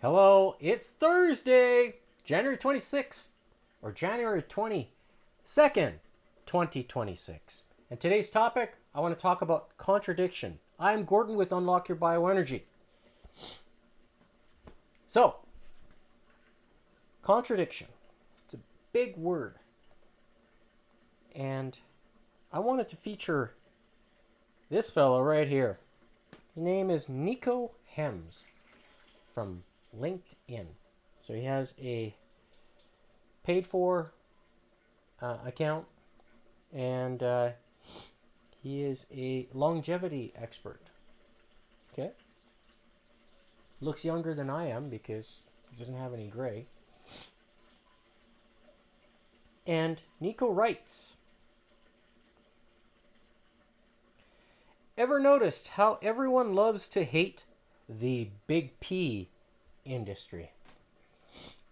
Hello, it's Thursday, January 26th, or January 22nd, 2026. And today's topic, I want to talk about contradiction. I'm Gordon with Unlock Your Bioenergy. So, contradiction. It's a big word. And I wanted to feature this fellow right here. His name is Nico Hems from LinkedIn. So he has a paid for account, and he is a longevity expert. Okay, looks younger than I am because he doesn't have any gray. And Nico writes, ever noticed how everyone loves to hate the big P industry?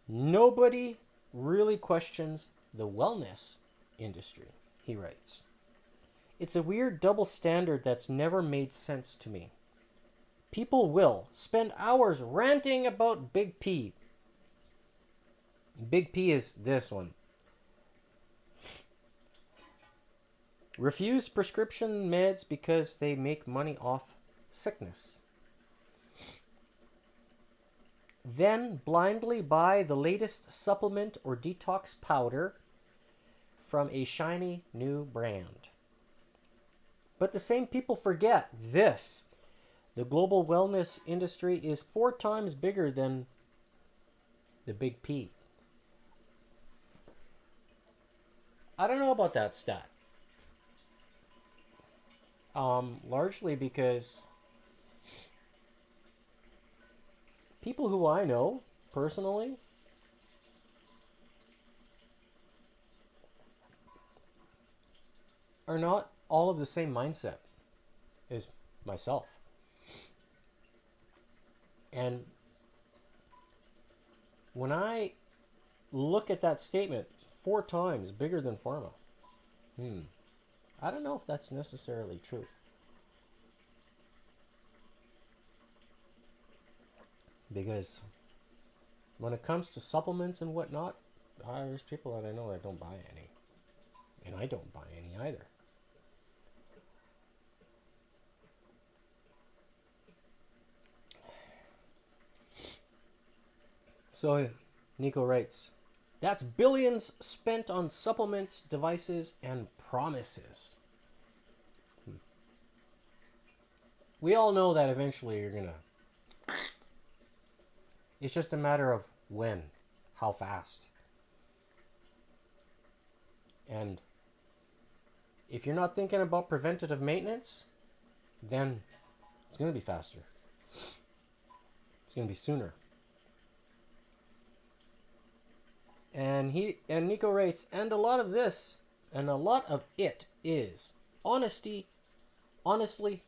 Nobody really questions the wellness industry, he writes. It's a weird double standard that's never made sense to me. People will spend hours ranting about Big P. Big P is this one. Refuse prescription meds because they make money off sickness. Then blindly buy the latest supplement or detox powder from a shiny new brand. But the same people forget this. The global wellness industry is 4 times bigger than the big P. I don't know about that stat. Largely because people who I know personally are not all of the same mindset as myself. And when I look at that statement, 4 times bigger than pharma, I don't know if that's necessarily true. Because when it comes to supplements and whatnot, there's people that I know that don't buy any. And I don't buy any either. So Nico writes, that's billions spent on supplements, devices, and promises. We all know that eventually you're gonna... It's just a matter of when, how fast. And if you're not thinking about preventative maintenance, then it's going to be faster. It's going to be sooner. And Nico writes, and a lot of it is honestly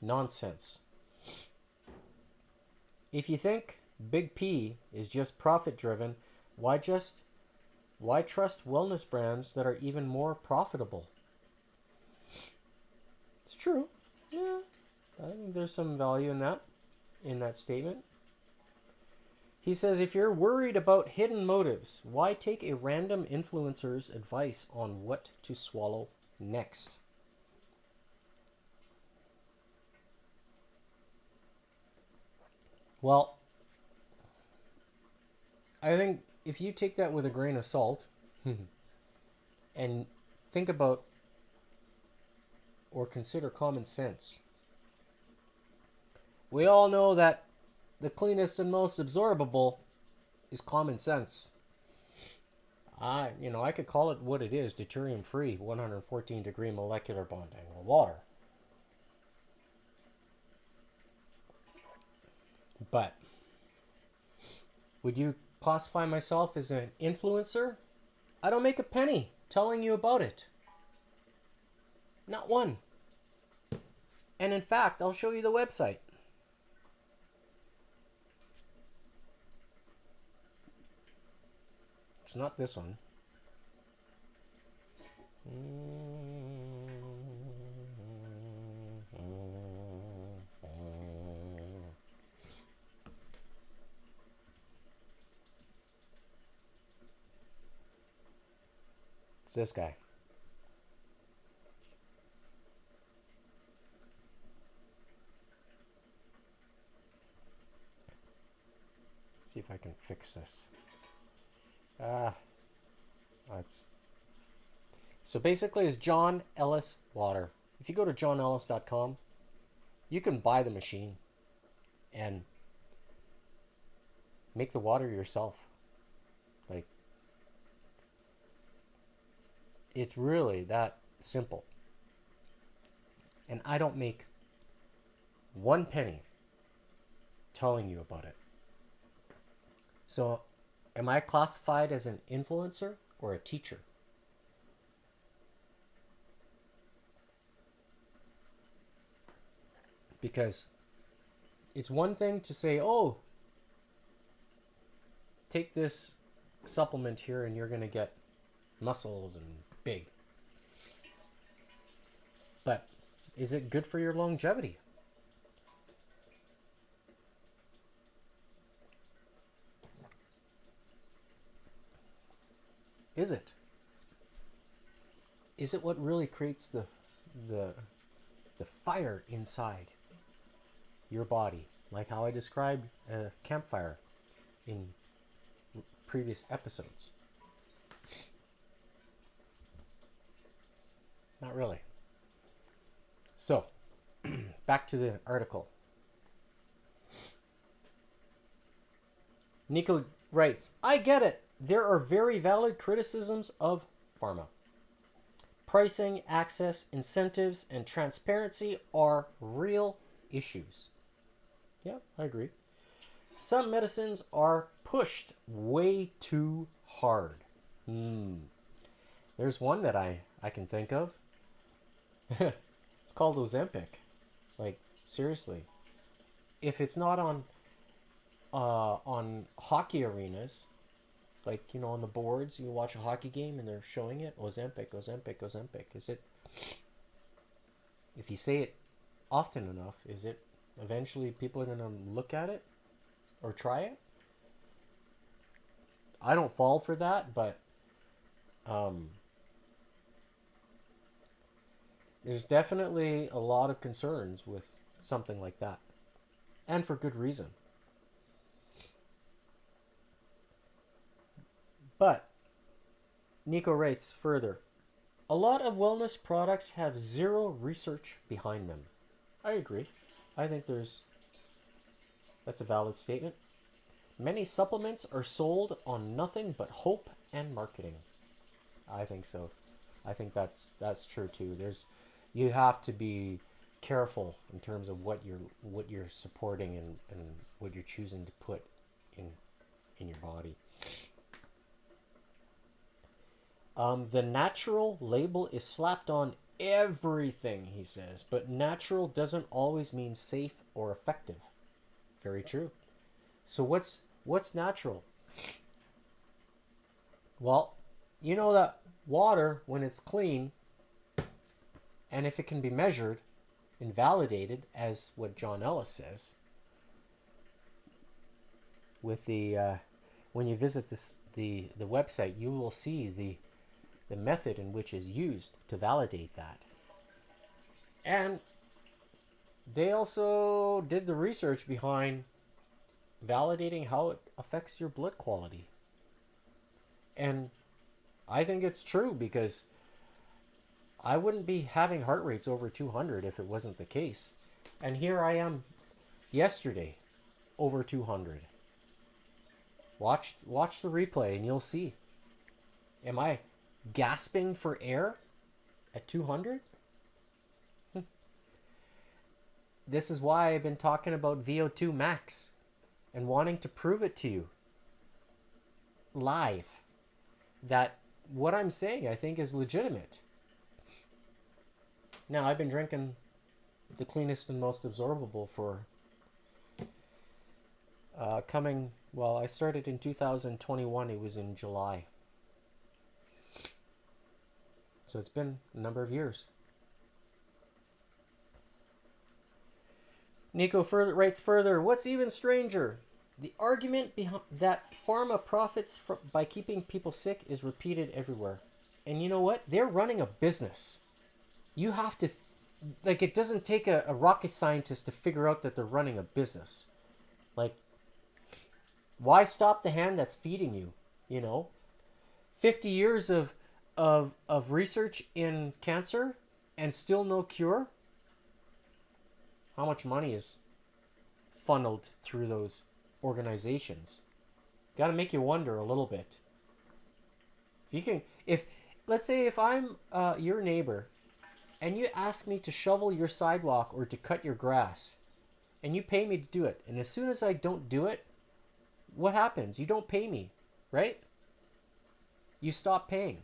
nonsense. If you think Big P is just profit driven, why trust wellness brands that are even more profitable? It's true. Yeah, I think there's some value in that statement. He says, if you're worried about hidden motives, why take a random influencer's advice on what to swallow next? Well, I think if you take that with a grain of salt and think about or consider common sense, we all know that the cleanest and most absorbable is common sense. I could call it what it is, deuterium-free, 114-degree molecular bond angle water. But would you classify myself as an influencer? I don't make a penny telling you about it. Not one. And in fact, I'll show you the website. It's not this one. It's this guy. Let's see if I can fix this. That's so basically it's John Ellis water. If you go to johnellis.com, you can buy the machine and make the water yourself. Like, it's really that simple. And I don't make 1 penny telling you about it. So, am I classified as an influencer or a teacher? Because it's one thing to say, oh, take this supplement here and you're going to get muscles and big. But is it good for your longevity? Is it? Is it what really creates the fire inside your body? Like how I described a campfire in previous episodes. Not really. So, back to the article. Nico writes, I get it. There are very valid criticisms of pharma. Pricing, access, incentives, and transparency are real issues. Yeah, I agree. Some medicines are pushed way too hard. There's one that I can think of. It's called Ozempic. Like, seriously. If it's not on hockey arenas, like, you know, on the boards, you watch a hockey game and they're showing it, Ozempic, Ozempic, Ozempic. Is it, if you say it often enough, is it eventually people are going to look at it or try it? I don't fall for that, but there's definitely a lot of concerns with something like that. And for good reason. But Nico writes further, a lot of wellness products have zero research behind them. I agree. I think that's a valid statement. Many supplements are sold on nothing but hope and marketing. I think so. I think that's true too. You have to be careful in terms of what you're supporting and what you're choosing to put in your body. The natural label is slapped on everything, he says, but natural doesn't always mean safe or effective. Very true. So what's natural? Well, you know that water, when it's clean, and if it can be measured and validated, as what John Ellis says, with the when you visit the website, you will see the method in which is used to validate that. And they also did the research behind validating how it affects your blood quality. And I think it's true, because I wouldn't be having heart rates over 200 if it wasn't the case. And here I am yesterday, over 200. Watch the replay and you'll see. Am I gasping for air at 200? This is why I've been talking about VO2 max and wanting to prove it to you live that what I'm saying I think is legitimate. Now, I've been drinking the cleanest and most absorbable for I started in 2021. It was in July. So it's been a number of years. Nico writes further, what's even stranger? The argument that pharma profits by keeping people sick is repeated everywhere. And you know what? They're running a business. You have to, like, it doesn't take a rocket scientist to figure out that they're running a business. Like, why stop the hand that's feeding you? You know, 50 years of research in cancer and still no cure. How much money is funneled through those organizations? Got to make you wonder a little bit. You can, if let's say if I'm your neighbor and you ask me to shovel your sidewalk or to cut your grass, and you pay me to do it, and as soon as I don't do it, what happens? You don't pay me, right? You stop paying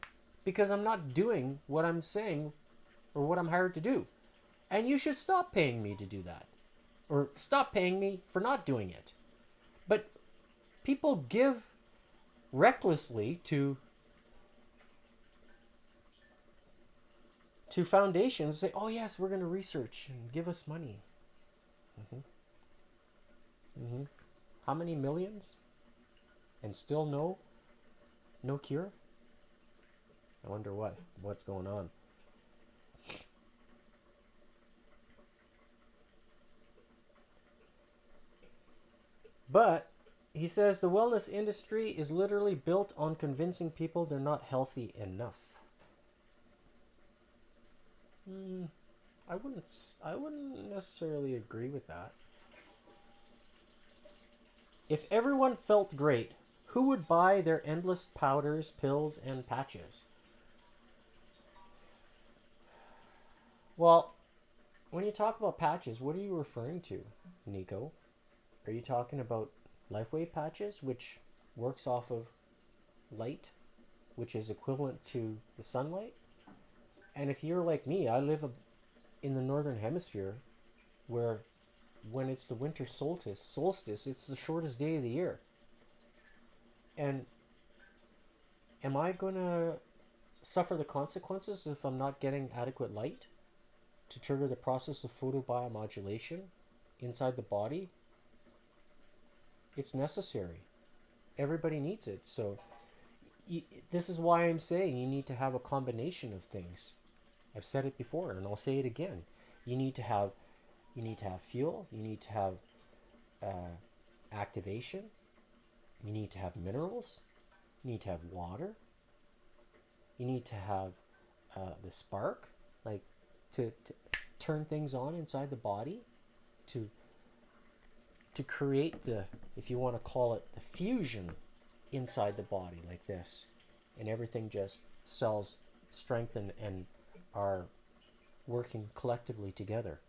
because I'm not doing what I'm saying or what I'm hired to do. And you should stop paying me to do that, or stop paying me for not doing it. But people give recklessly to foundations, say, oh yes, we're going to research and give us money. How many millions? And still no cure? I wonder what's going on. But he says the wellness industry is literally built on convincing people they're not healthy enough. I wouldn't necessarily agree with that. If everyone felt great, who would buy their endless powders, pills, and patches? Well, when you talk about patches, what are you referring to, Nico? Are you talking about LifeWave patches, which works off of light, which is equivalent to the sunlight? And if you're like me, I live in the northern hemisphere, where when it's the winter solstice, it's the shortest day of the year. And am I going to suffer the consequences if I'm not getting adequate light to trigger the process of photobiomodulation inside the body? It's necessary. Everybody needs it. So this is why I'm saying you need to have a combination of things. I've said it before and I'll say it again. You need to have fuel, you need to have activation, you need to have minerals, you need to have water, you need to have the spark, like to turn things on inside the body, to create the, if you want to call it, the fusion inside the body, like this, and everything just cells strengthen and are working collectively together.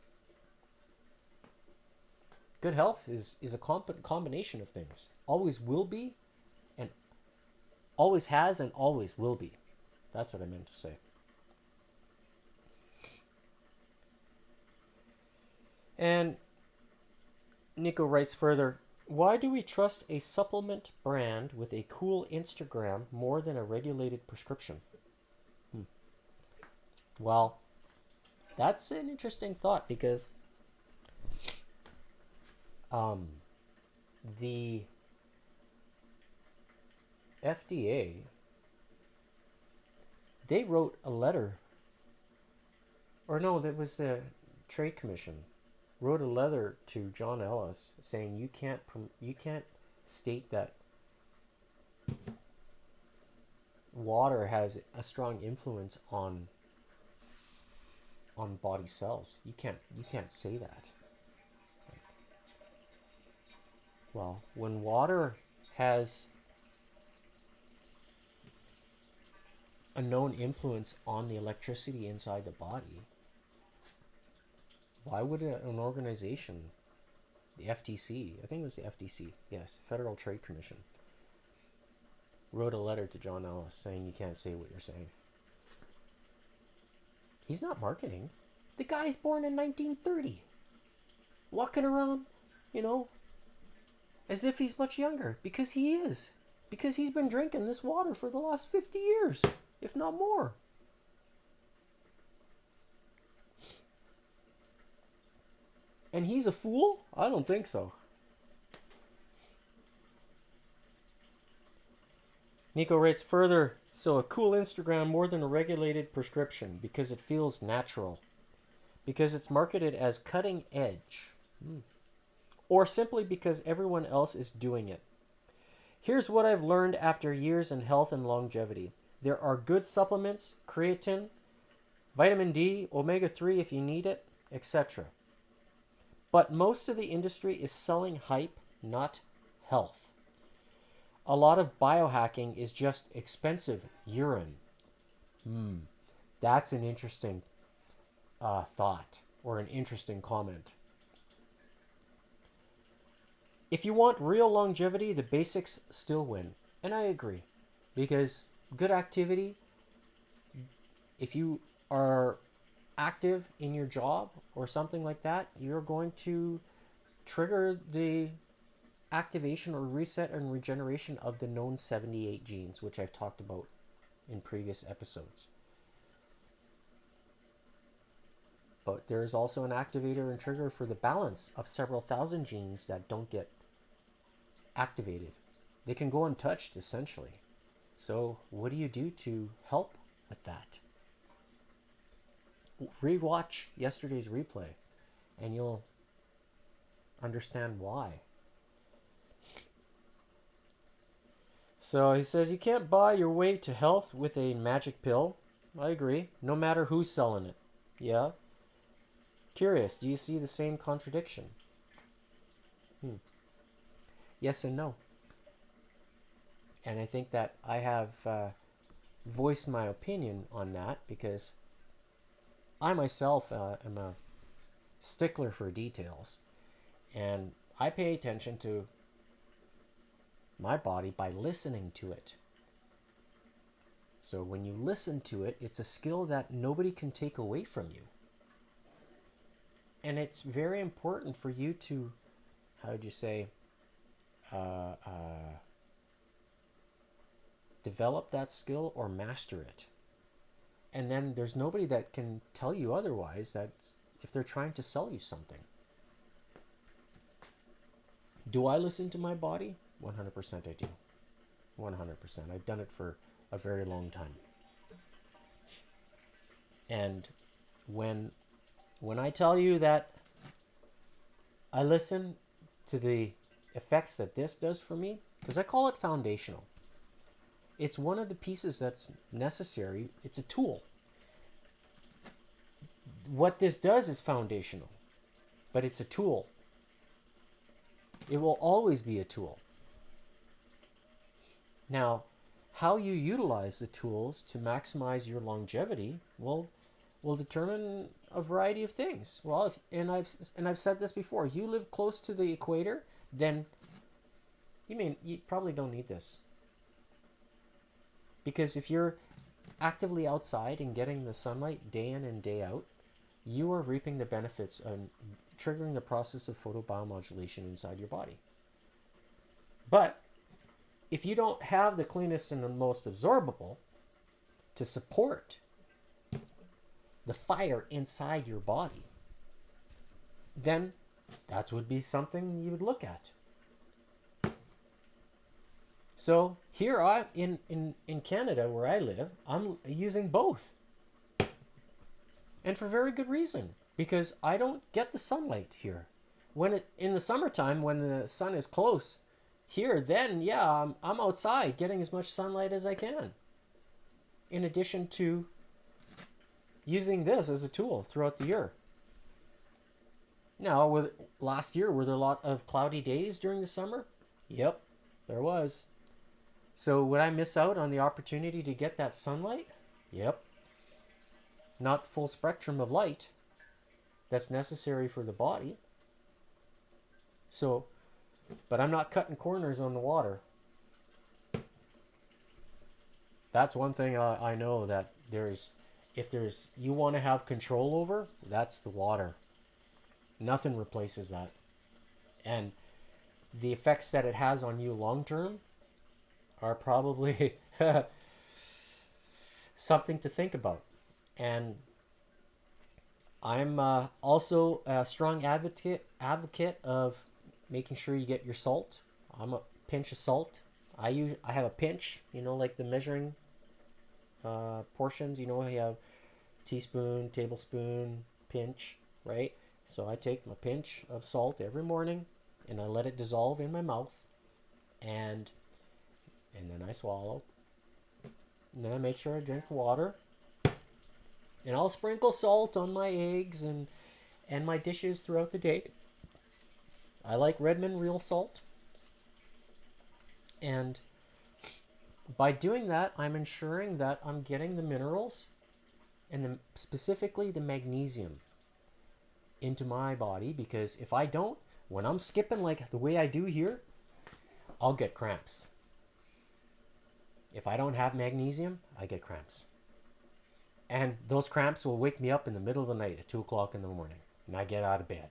Good health is a combination of things. Always will be, and always has, and always will be. That's what I meant to say. And Nico writes further, why do we trust a supplement brand with a cool Instagram more than a regulated prescription? Well, that's an interesting thought, because the FDA, they wrote a letter, or no, that was the Trade Commission, wrote a letter to John Ellis saying you can't state that water has a strong influence on body cells. You can't say that. Well, when water has a known influence on the electricity inside the body, why would an organization, the FTC, I think it was the FTC, yes, Federal Trade Commission, wrote a letter to John Ellis saying you can't say what you're saying? He's not marketing. The guy's born in 1930. Walking around, as if he's much younger, because he is. Because he's been drinking this water for the last 50 years, if not more. And he's a fool? I don't think so. Nico writes further, so a cool Instagram more than a regulated prescription because it feels natural. Because it's marketed as cutting edge. Or simply because everyone else is doing it. Here's what I've learned after years in health and longevity. There are good supplements, creatine, vitamin D, omega-3 if you need it, etc. But most of the industry is selling hype, not health. A lot of biohacking is just expensive urine. That's an interesting thought or an interesting comment. If you want real longevity, the basics still win. And I agree. Because good activity, if you are active in your job or something like that, you're going to trigger the activation or reset and regeneration of the known 78 genes, which I've talked about in previous episodes. But there is also an activator and trigger for the balance of several thousand genes that don't get activated. They can go untouched, essentially. So what do you do to help with that? Rewatch yesterday's replay and you'll understand why. So he says you can't buy your way to health with a magic pill. I agree. No matter who's selling it. Yeah. Curious, do you see the same contradiction? Yes and no. And I think that I have voiced my opinion on that because I myself am a stickler for details. And I pay attention to my body by listening to it. So when you listen to it, it's a skill that nobody can take away from you. And it's very important for you to, how would you say, develop that skill or master it. And then there's nobody that can tell you otherwise that if they're trying to sell you something. Do I listen to my body? 100% I do. 100%. I've done it for a very long time. And when I tell you that I listen to the effects that this does for me, because I call it foundational. It's one of the pieces that's necessary. It's a tool. What this does is foundational, but it's a tool. It will always be a tool. Now, how you utilize the tools to maximize your longevity will determine a variety of things. Well, I've said this before. If you live close to the equator, then you probably don't need this. Because if you're actively outside and getting the sunlight day in and day out, you are reaping the benefits and triggering the process of photobiomodulation inside your body. But if you don't have the cleanest and the most absorbable to support the fire inside your body, then that would be something you would look at. So here in Canada where I live, I'm using both. And for very good reason, because I don't get the sunlight here. In the summertime, when the sun is close here, then yeah, I'm outside getting as much sunlight as I can. In addition to using this as a tool throughout the year. Now, last year, were there a lot of cloudy days during the summer? Yep, there was. So would I miss out on the opportunity to get that sunlight? Yep. Not the full spectrum of light that's necessary for the body. So, but I'm not cutting corners on the water. That's one thing I know that if you want to have control over, that's the water. Nothing replaces that. And the effects that it has on you long term are probably something to think about. And I'm also a strong advocate of making sure you get your salt. I'm a pinch of salt. I have a pinch, like the measuring portions. You have teaspoon, tablespoon, pinch, right? So I take my pinch of salt every morning and I let it dissolve in my mouth, and then I swallow. And then I make sure I drink water. And I'll sprinkle salt on my eggs and my dishes throughout the day. I like Redmond real salt. And by doing that, I'm ensuring that I'm getting the minerals and specifically the magnesium into my body, because if I don't, when I'm skipping like the way I do here, I'll get cramps. If I don't have magnesium, I get cramps. And those cramps will wake me up in the middle of the night at 2 o'clock in the morning. And I get out of bed.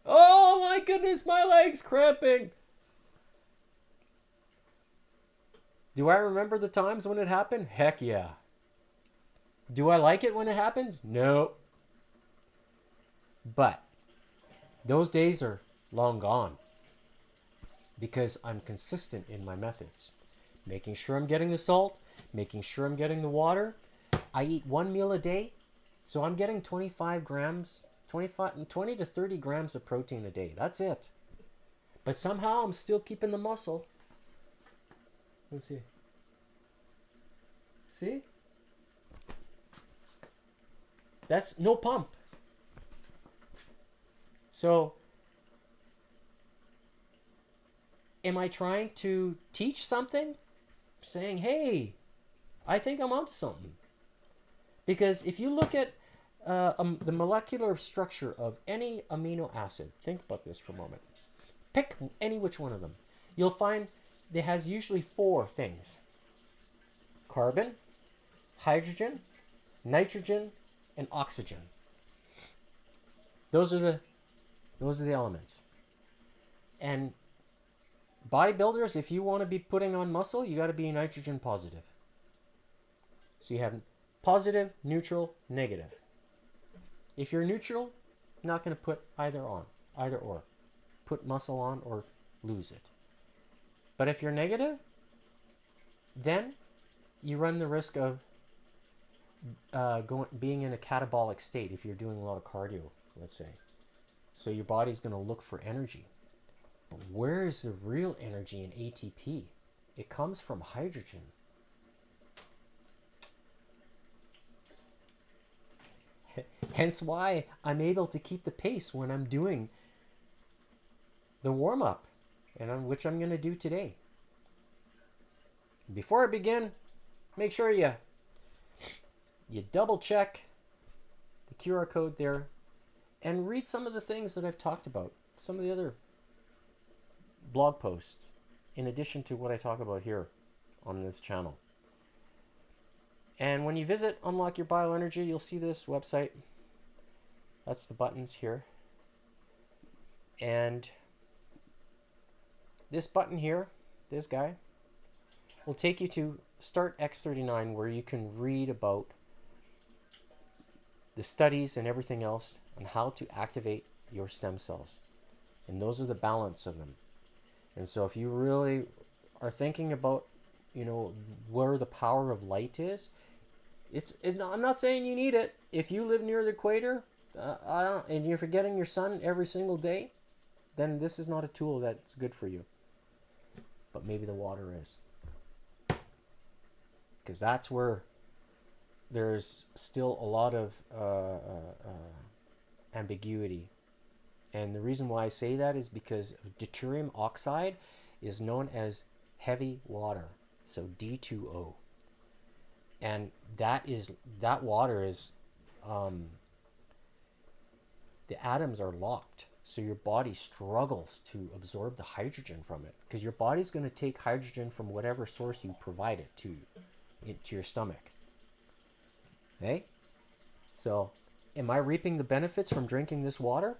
Oh my goodness, my leg's cramping. Do I remember the times when it happened? Heck yeah. Do I like it when it happens? No. But those days are long gone because I'm consistent in my methods. Making sure I'm getting the salt, making sure I'm getting the water. I eat 1 meal a day, so I'm getting 25 grams, 20 to 30 grams of protein a day. That's it. But somehow I'm still keeping the muscle. Let's see. See? That's no pump. So, am I trying to teach something? Saying, hey, I think I'm onto something. Because if you look at the molecular structure of any amino acid, think about this for a moment. Pick any which one of them. You'll find it has usually 4 things: carbon, hydrogen, nitrogen, and oxygen. Those are the elements. And bodybuilders, if you want to be putting on muscle, you got to be nitrogen positive. So you have positive, neutral, negative. If you're neutral, you're not going to put either or. Put muscle on or lose it. But if you're negative, then you run the risk of being in a catabolic state if you're doing a lot of cardio, let's say. So your body's going to look for energy. But where is the real energy in ATP? It comes from hydrogen. Hence why I'm able to keep the pace when I'm doing the warm-up, which I'm going to do today. Before I begin, make sure you double check the QR code there and read some of the things that I've talked about, some of the other blog posts, in addition to what I talk about here on this channel. And when you visit Unlock Your Bioenergy, you'll see this website. That's the buttons here. And this button here, this guy, will take you to Start X39, where you can read about the studies and everything else on how to activate your stem cells. And those are the balance of them. And so if you really are thinking about, where the power of light is, I'm not saying you need it. If you live near the equator, and you're getting your sun every single day, then this is not a tool that's good for you. But maybe the water is. Because that's where there's still a lot of ambiguity. And the reason why I say that is because deuterium oxide is known as heavy water, so D2O. And that water is, the atoms are locked, so your body struggles to absorb the hydrogen from it, because your body's going to take hydrogen from whatever source you provide it to your stomach. Okay? So, am I reaping the benefits from drinking this water?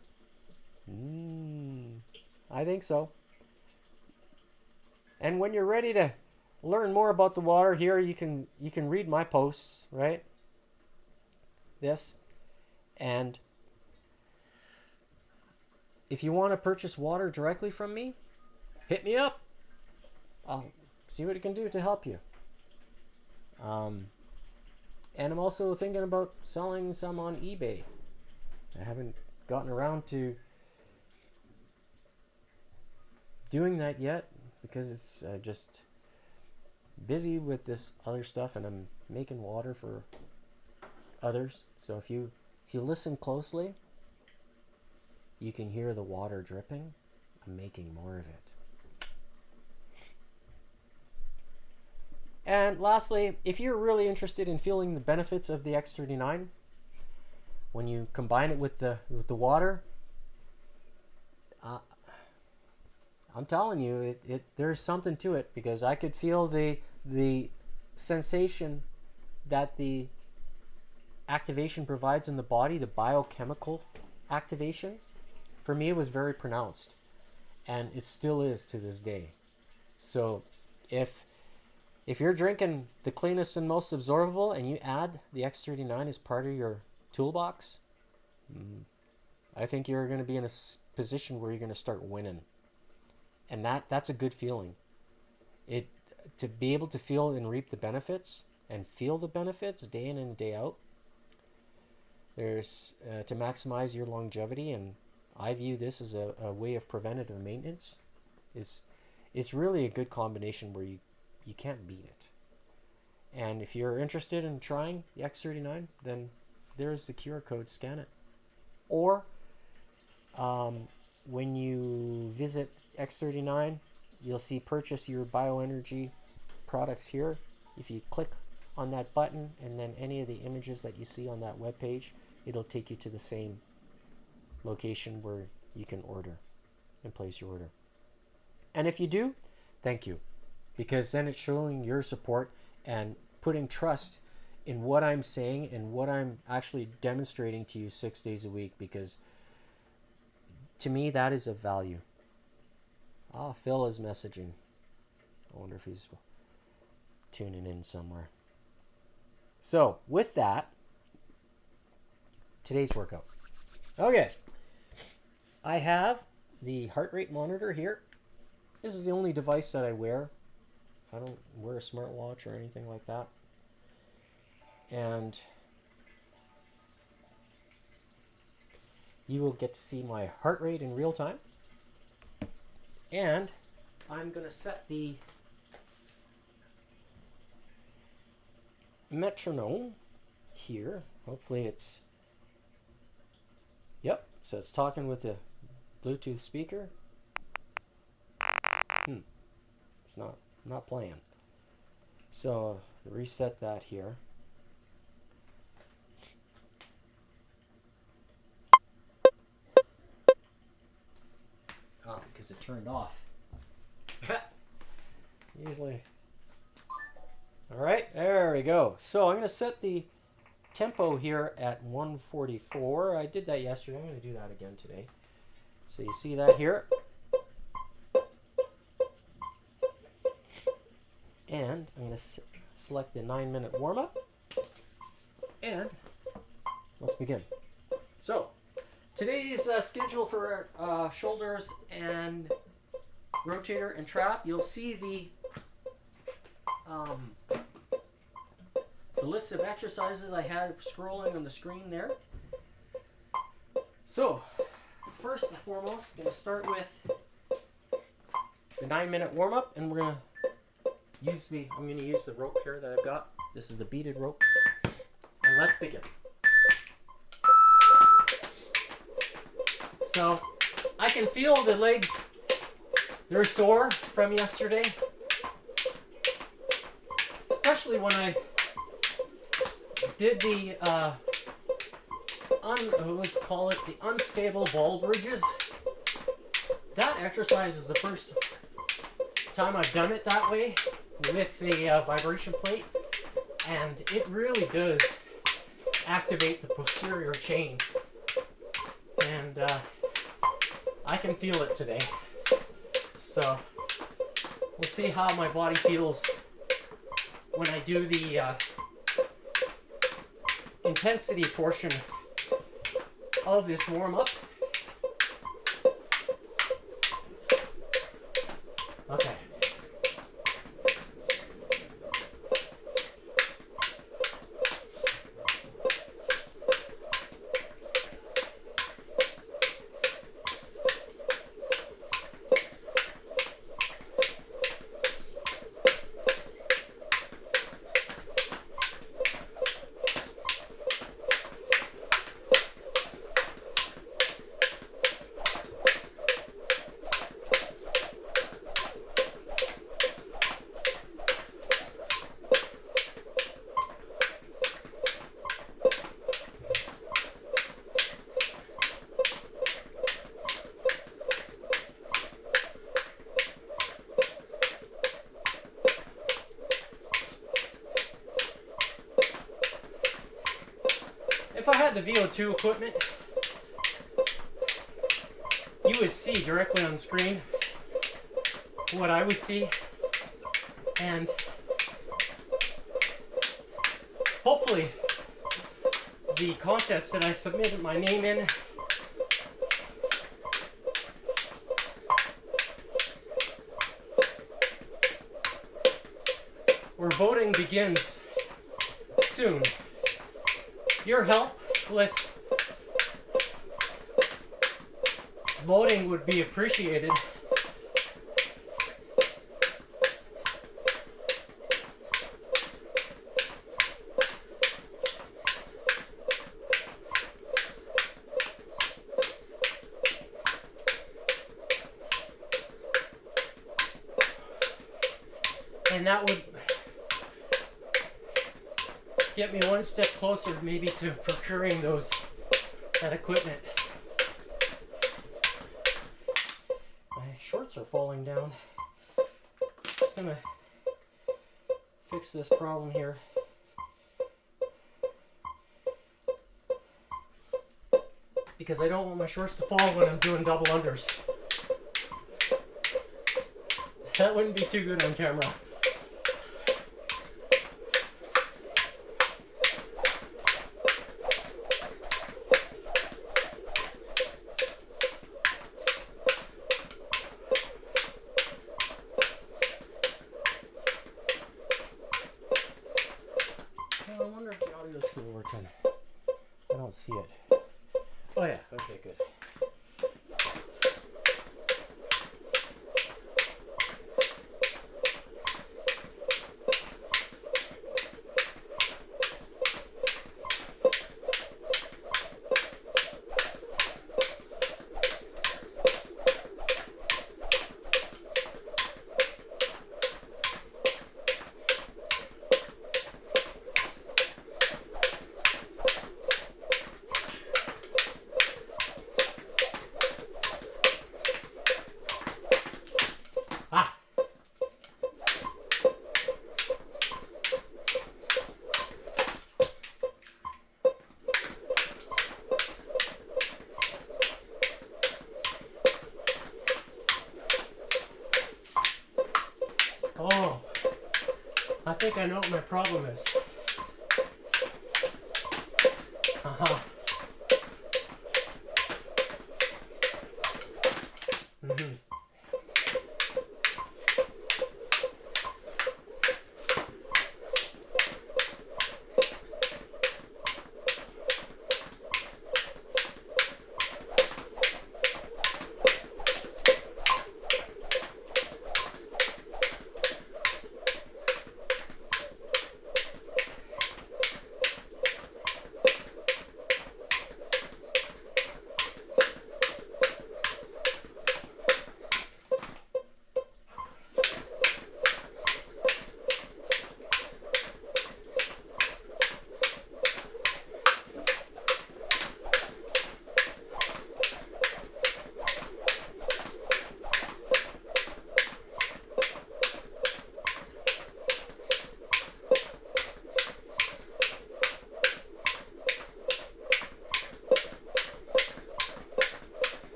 I think so. And when you're ready to learn more about the water here, you can read my posts, right? This. And if you want to purchase water directly from me, hit me up. I'll see what it can do to help you. And I'm also thinking about selling some on eBay. I haven't gotten around to doing that yet because it's just busy with this other stuff, and I'm making water for others. So if you listen closely, you can hear the water dripping. I'm making more of it. And lastly, if you're really interested in feeling the benefits of the X39, when you combine it with the water, I'm telling you, there's something to it, because I could feel the sensation that the activation provides in the body, the biochemical activation. For me, it was very pronounced, and it still is to this day. So if you're drinking the cleanest and most absorbable and you add the X39 as part of your toolbox, I think you're going to be in a position where you're going to start winning. And that's a good feeling. To be able to feel and reap the benefits and feel the benefits day in and day out, there's to maximize your longevity, and I view this as a way of preventative maintenance. It's really a good combination where you can't beat it. And if you're interested in trying the X39, then there's the QR code, scan it. Or when you visit X39, you'll see purchase your bioenergy products here. If you click on that button and then any of the images that you see on that web page, it'll take you to the same location where you can order and place your order. And if you do, thank you, because then it's showing your support and putting trust in what I'm saying and what I'm actually demonstrating to you 6 days a week, because to me that is of value. Phil is messaging. I wonder if he's tuning in somewhere. So with that, today's workout. Okay, I have the heart rate monitor here. This is the only device that I wear. I don't wear a smartwatch or anything like that. And you will get to see my heart rate in real time. And I'm going to set the metronome here. Hopefully it's... Yep, so it's talking with the Bluetooth speaker. It's not playing. So reset that here. Because it turned off. Usually. All right, there we go. So I'm going to set the tempo here at 144. I did that yesterday. I'm going to do that again today. So you see that here. And I'm going to select the 9-minute warm-up. And let's begin. So today's schedule for shoulders and rotator and trap. You'll see the list of exercises I had scrolling on the screen there. So first and foremost, I'm going to start with the 9-minute warm-up, and we're going to I'm going to use the rope here that I've got. This is the beaded rope. And let's begin. So I can feel the legs, they're sore from yesterday. Especially when I did the, let's call it the unstable ball bridges. That exercise is the first time I've done it that way with the vibration plate, and it really does activate the posterior chain, and I can feel it today. So we'll see how my body feels when I do the intensity portion of this warm-up. Okay. if I had the VO2 equipment, you would see directly on the screen what I would see, and hopefully the contest that I submitted my name in where voting begins soon. Your help with voting would be appreciated. And that would get me one step closer maybe to procuring that equipment. My shorts are falling down. Just gonna fix this problem here. Because I don't want my shorts to fall when I'm doing double unders. That wouldn't be too good on camera. I wonder if the audio is still working. I don't see it. Oh yeah, okay, good. Oh, I think I know what my problem is.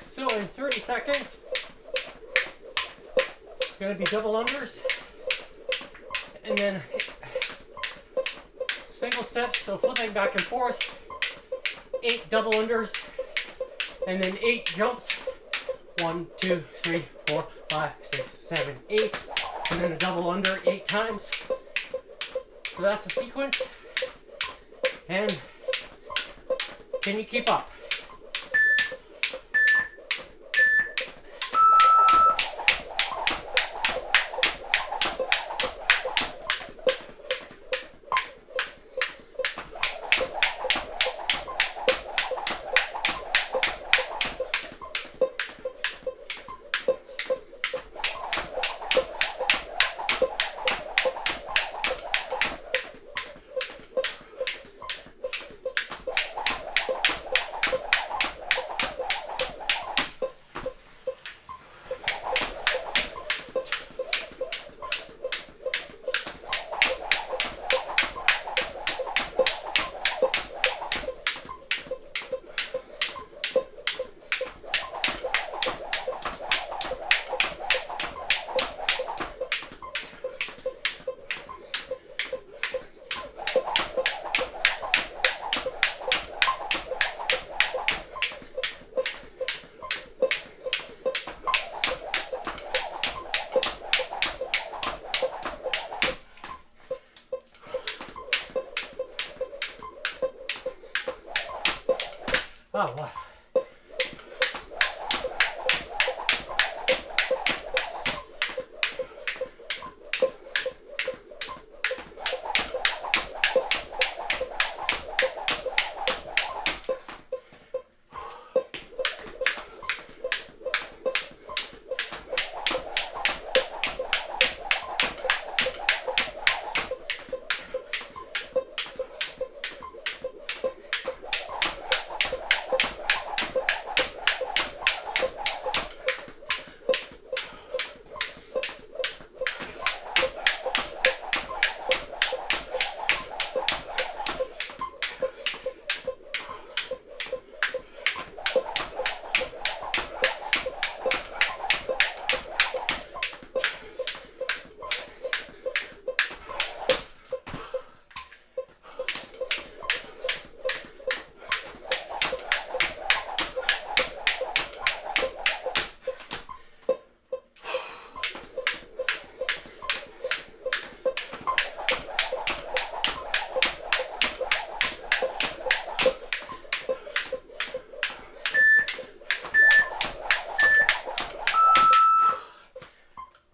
So in 30 seconds, it's going to be double unders, and then single steps, so flipping back and forth, 8 double unders, and then 8 jumps, 1, 2, 3, 4, 5, 6, 7, 8, and then a double under 8 times. So that's the sequence, and can you keep up? Oh, wow.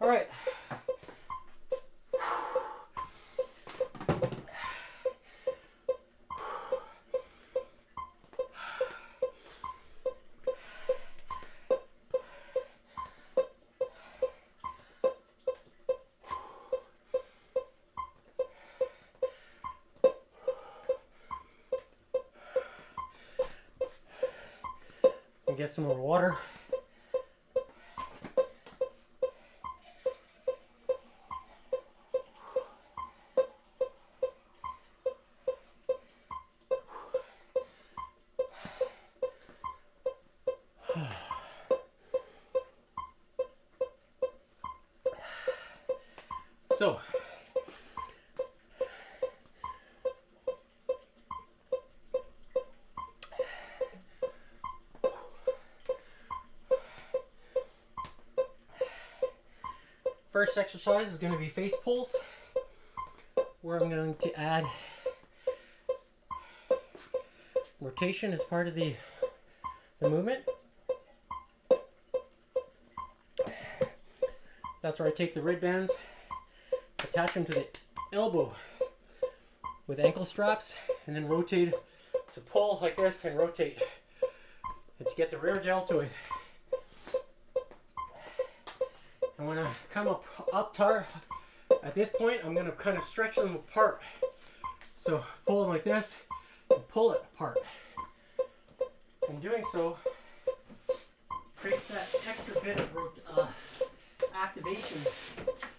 All right. And get some more water. So, first exercise is going to be face pulls, where I'm going to add rotation as part of the movement. That's where I take the red bands, attach them to the elbow with ankle straps, and then rotate. So pull like this and rotate, and to get the rear deltoid. And when I come up at this point, I'm going to kind of stretch them apart. So pull them like this and pull it apart. And doing so creates that extra bit of activation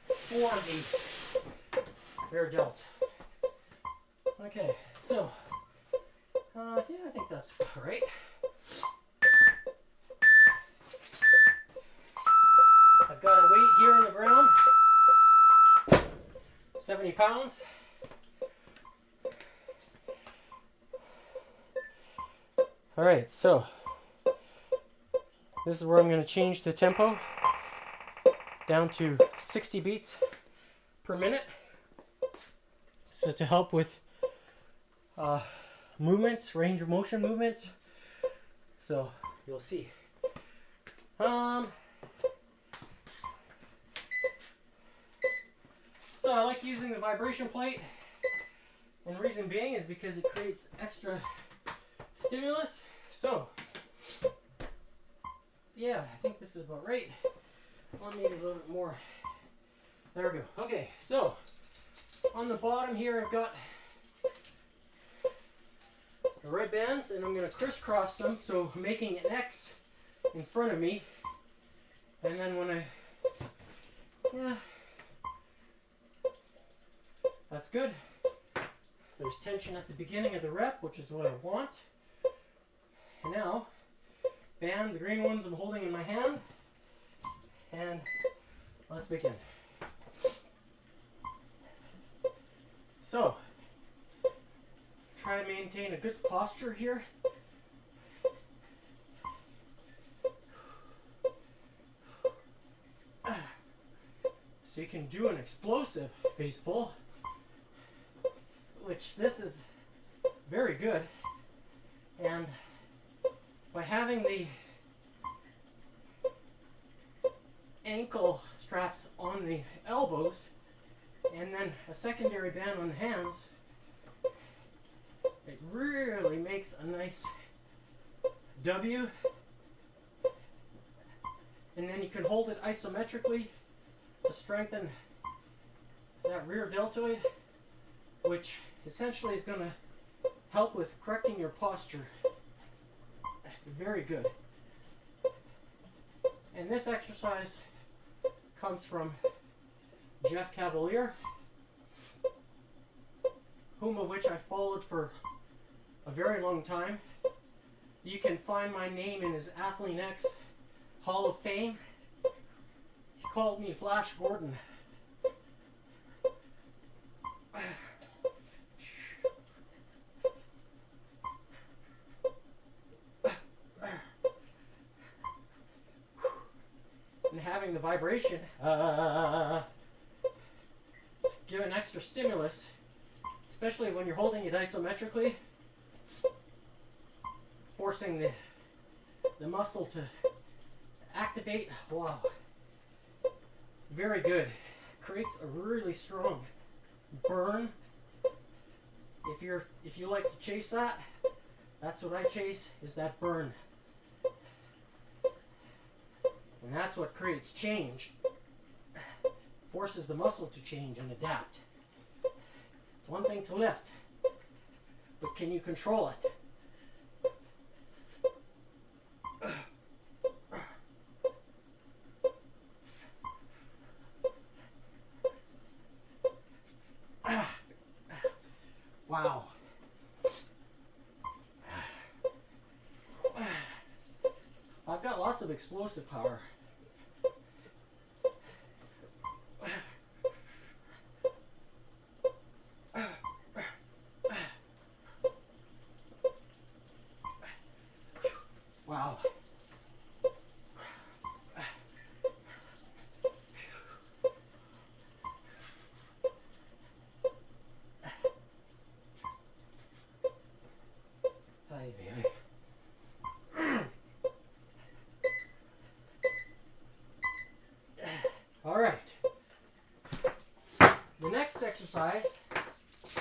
for the rear delt. Okay, so yeah, I think that's all right. I've got a weight here on the ground, 70 pounds. All right, so this is where I'm going to change the tempo down to 60 beats per minute. So to help with movements, range of motion movements. So you'll see. So I like using the vibration plate, and the reason being is because it creates extra stimulus. So yeah, I think this is about right. I'll need a little bit more. There we go. Okay, so on the bottom here I've got the red bands, and I'm going to crisscross them, so making an X in front of me. And then when I, yeah, that's good. There's tension at the beginning of the rep, which is what I want. And now, band, the green ones I'm holding in my hand, and let's begin. So, try to maintain a good posture here. So you can do an explosive face pull, which this is very good. And by having the ankle straps on the elbows and then a secondary band on the hands, it really makes a nice W. And then you can hold it isometrically to strengthen that rear deltoid, which essentially is going to help with correcting your posture. It's very good. And this exercise comes from Jeff Cavalier, whom of which I followed for a very long time. You can find my name in his Athlete X Hall of Fame. He called me Flash Gordon. And having the vibration give an extra stimulus, especially when you're holding it isometrically, forcing the muscle to activate. Wow, very good. Creates a really strong burn. If you like to chase that, that's what I chase, is that burn. And that's what creates change. Forces the muscle to change and adapt. It's one thing to lift, but can you control it? Wow. I've got lots of explosive power. Wow. Hi, baby. All right. The next exercise,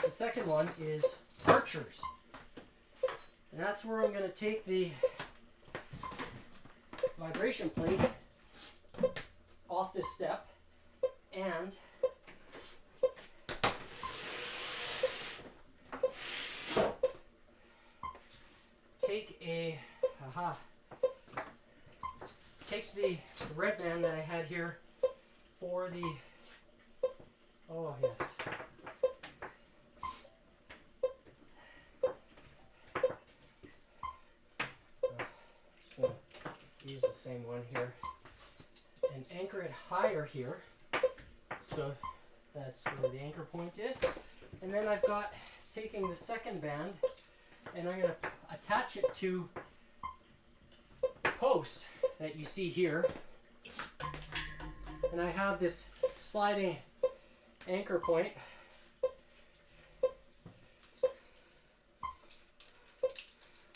the second one, is archers. And that's where I'm going to take the vibration plate off this step and take the red band that I had here for the, oh yes, just going to use the same one here and anchor it higher here, so that's where the anchor point is. And then I've got, taking the second band, and I'm going to attach it to posts that you see here. And I have this sliding anchor point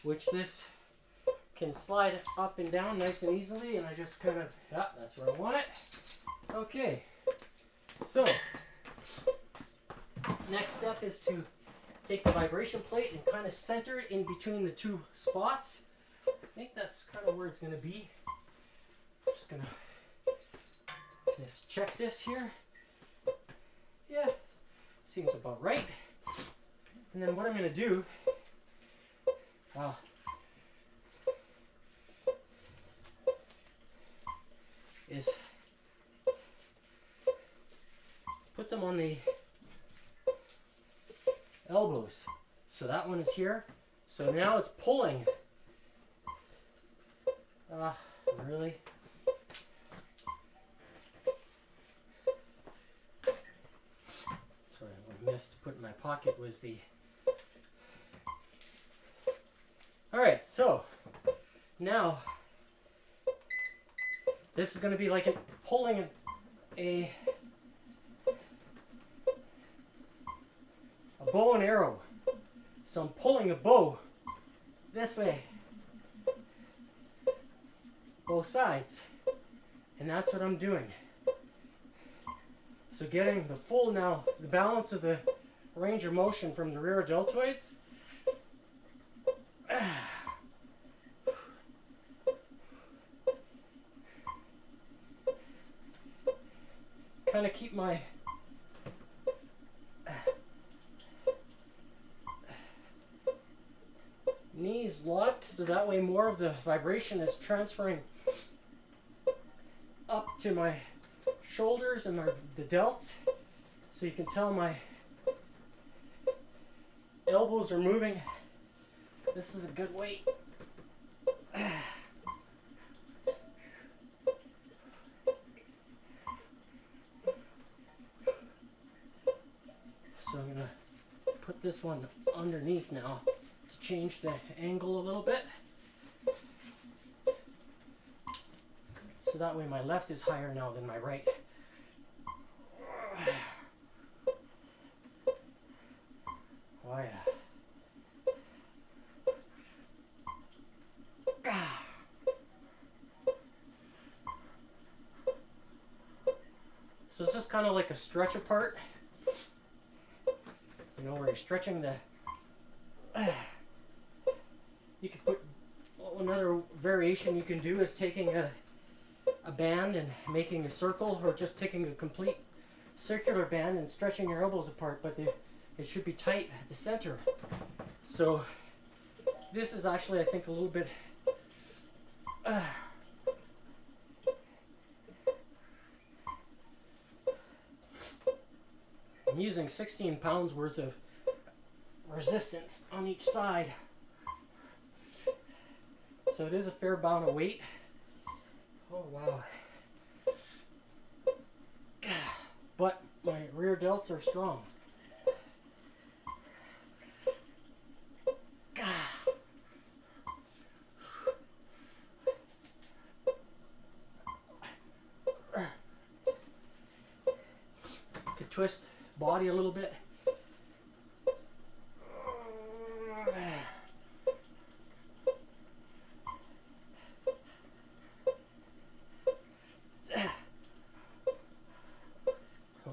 which this can slide up and down nice and easily, and I just kind of, yeah, that's where I want it. Okay, so next step is to take the vibration plate and kind of center it in between the two spots. I think that's kind of where it's going to be. I'm just going to just check this here. Yeah, seems about right. And then what I'm going to do, is put them on the elbows. So that one is here. So now it's pulling. Really? That's what I missed to put in my pocket was the... Alright, so now this is going to be like pulling a bow and arrow. So I'm pulling a bow this way. both sides. And that's what I'm doing. So getting the full now, the balance of the range of motion from the rear deltoids. Kind of keep my knees locked so that way more of the vibration is transferring up to my shoulders and the delts, so you can tell my elbows are moving. This is a good weight. So I'm going to put this one underneath now to change the angle a little bit. So that way my left is higher now than my right. Oh yeah. So it's just kind of like a stretch apart. You know, where you're stretching the... You could put... Another variation you can do is taking a band and making a circle, or just taking a complete circular band and stretching your elbows apart, but it should be tight at the center. So this is actually, I think, a little bit I'm using 16 pounds worth of resistance on each side, so it is a fair amount of weight. Oh wow. But my rear delts are strong. Could twist body a little bit.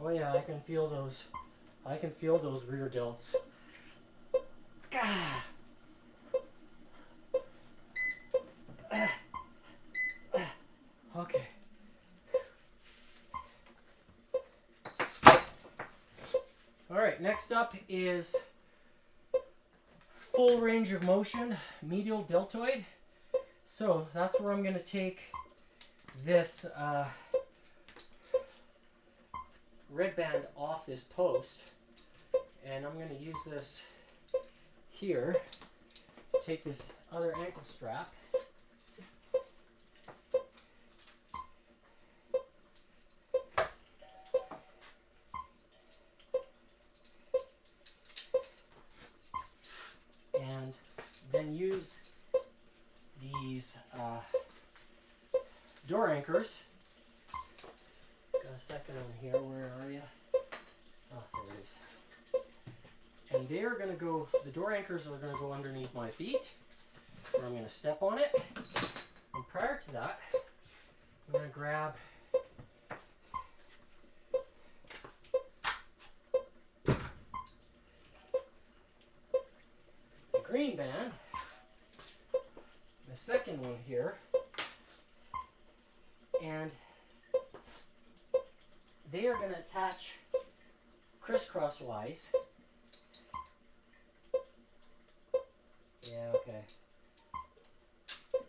Oh yeah, I can feel those. I can feel those rear delts. Okay. All right, next up is full range of motion, medial deltoid. So that's where I'm going to take this red band off this post, and I'm going to use this here. Take this other ankle strap. And then use these door anchors. Got a second one here. Where are you? Oh, there it is. And they are going to go, the door anchors are going to go underneath my feet, where I'm going to step on it. And prior to that, I'm going to grab the green band, the second one here, and they are going to attach crisscross-wise. Yeah, okay.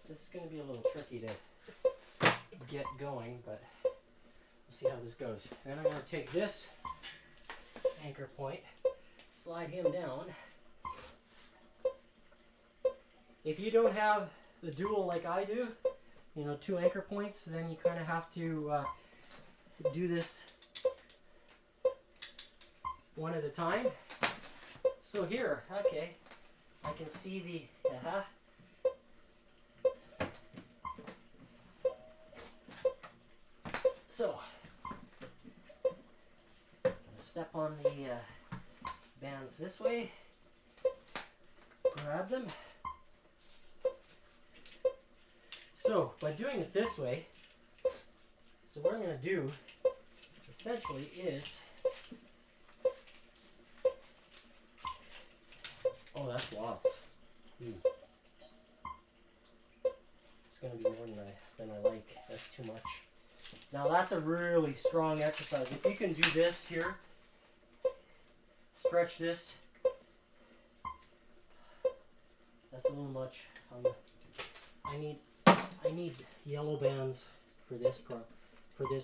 This is going to be a little tricky to get going, but we'll see how this goes. Then I'm going to take this anchor point, slide him down. If you don't have the dual like I do, you know, 2 anchor points, then you kind of have to do this one at a time. So here, okay, I can see the, So, I'm going to step on the bands this way, grab them. So by doing it this way, so what I'm going to do essentially is, oh, that's lots. It's going to be more than I like. That's too much. Now that's a really strong exercise. If you can do this here, stretch this. That's a little much. I need yellow bands for this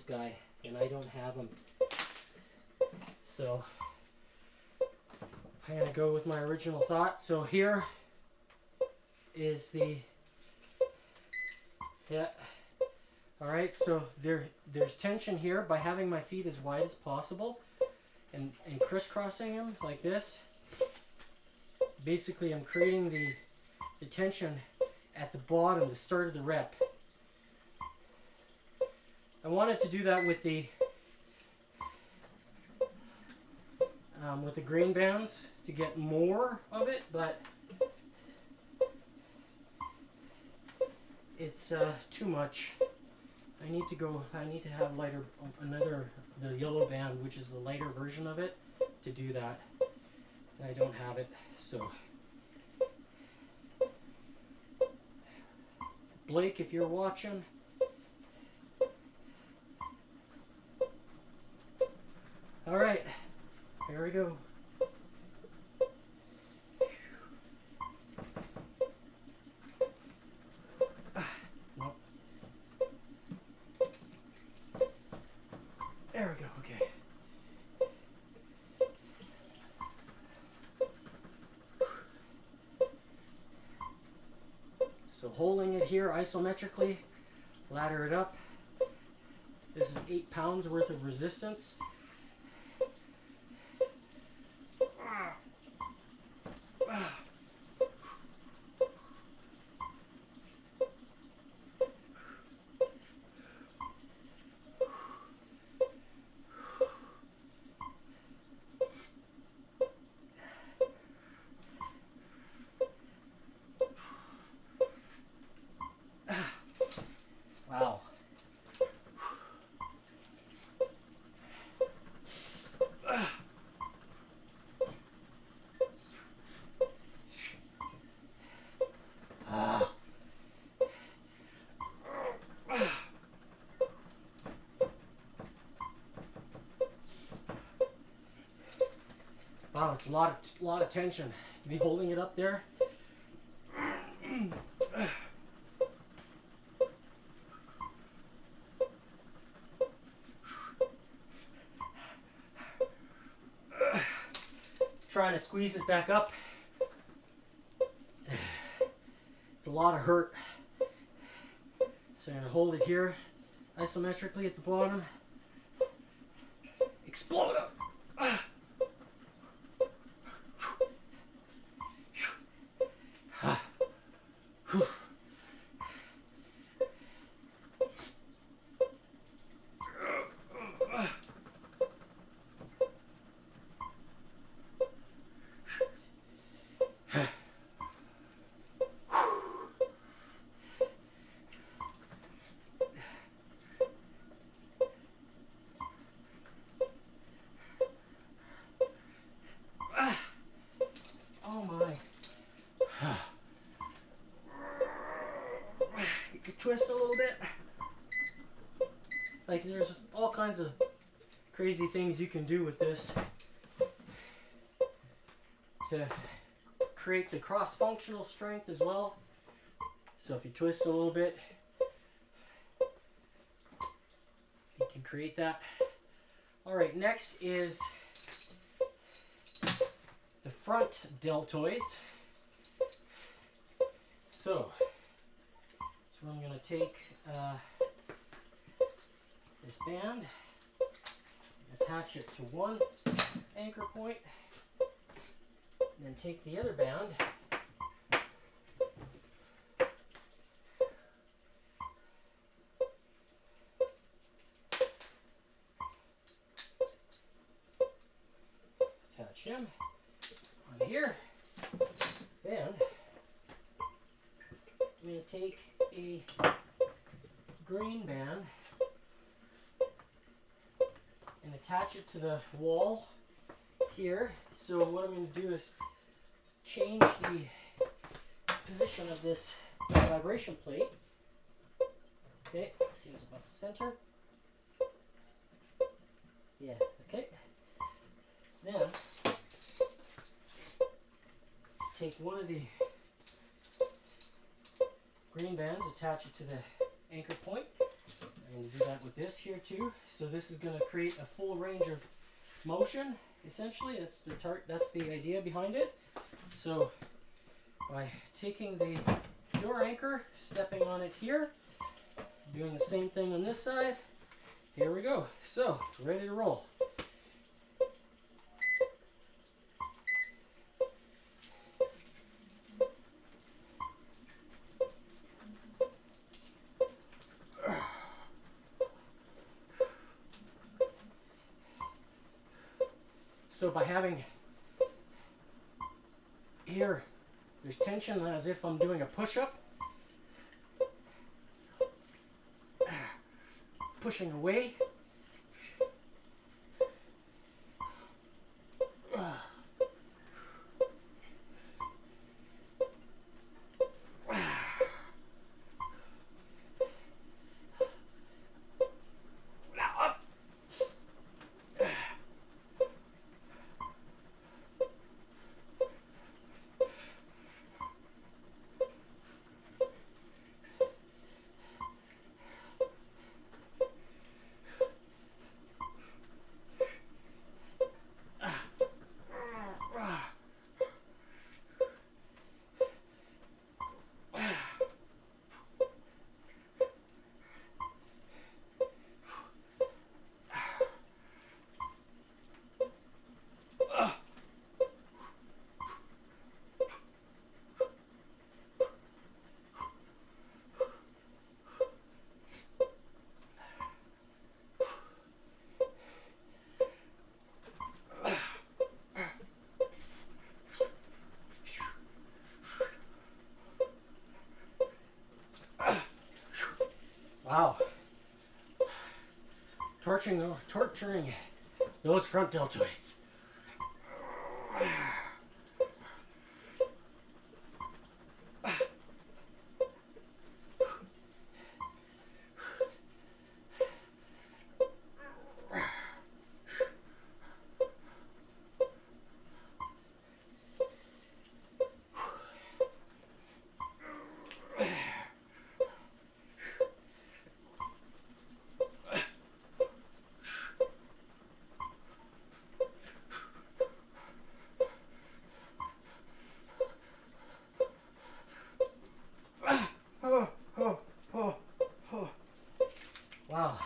guy, and I don't have them. So I'm gonna go with my original thought. So here is all right. So there's tension here by having my feet as wide as possible, and crisscrossing them like this. Basically, I'm creating the tension at the bottom, the start of the rep. I wanted to do that with the green bands to get more of it, but it's too much. I need to have the yellow band, which is the lighter version of it, to do that. And I don't have it, so. Blake, if you're watching, all right, here we go. Nope. There we go. Okay. So holding it here isometrically, ladder it up. This is 8 pounds worth of resistance. Wow. Wow, it's a lot of tension to be holding it up there. Trying to squeeze it back up. It's a lot of hurt. So I'm going to hold it here isometrically at the bottom. Explode up. Oh my. You could twist a little bit. Like there's all kinds of crazy things you can do with this to create the cross-functional strength as well. So if you twist a little bit, you can create that. All right, next is the front deltoids. So I'm going to take this band, attach it to one anchor point, and then take the other band, attach him on here. Then I'm going to take a green band and attach it to the wall here. So what I'm going to do is change the position of this vibration plate. Okay, seems about the center. Yeah, okay. Then take one of the green bands, attach it to the anchor point. I'm going to do that with this here too. So this is going to create a full range of motion. Essentially, that's the idea behind it. So by taking the door anchor, stepping on it here, doing the same thing on this side. Here we go. So ready to roll. So by having here, there's tension as if I'm doing a push-up. Pushing away. Wow. Torturing those front deltoids. Wow.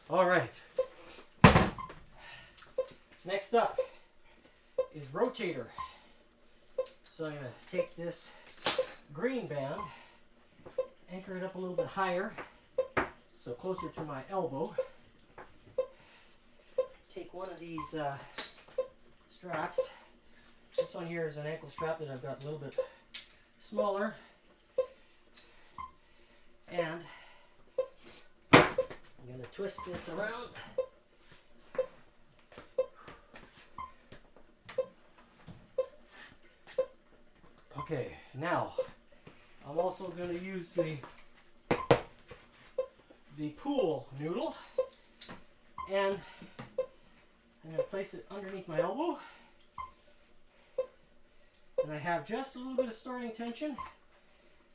All right. Next up is rotator. So I'm going to take this green band, anchor it up a little bit higher, so closer to my elbow. Take one of these straps. This one here is an ankle strap that I've got a little bit smaller. And I'm going to twist this around. Okay, now I'm also going to use the pool noodle, and I'm going to place it underneath my elbow, and I have just a little bit of starting tension.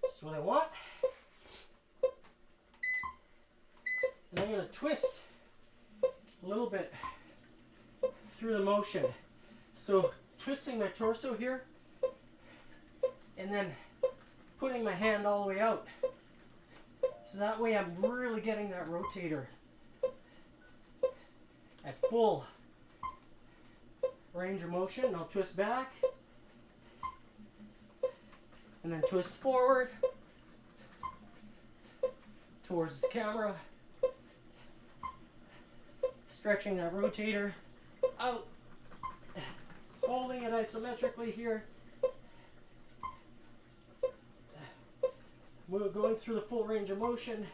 That's what I want. And I'm going to twist a little bit through the motion. So twisting my torso here and then putting my hand all the way out. So that way I'm really getting that rotator at full range of motion. I'll twist back and then twist forward towards the camera, stretching that rotator out, holding it isometrically here. We're going through the full range of motion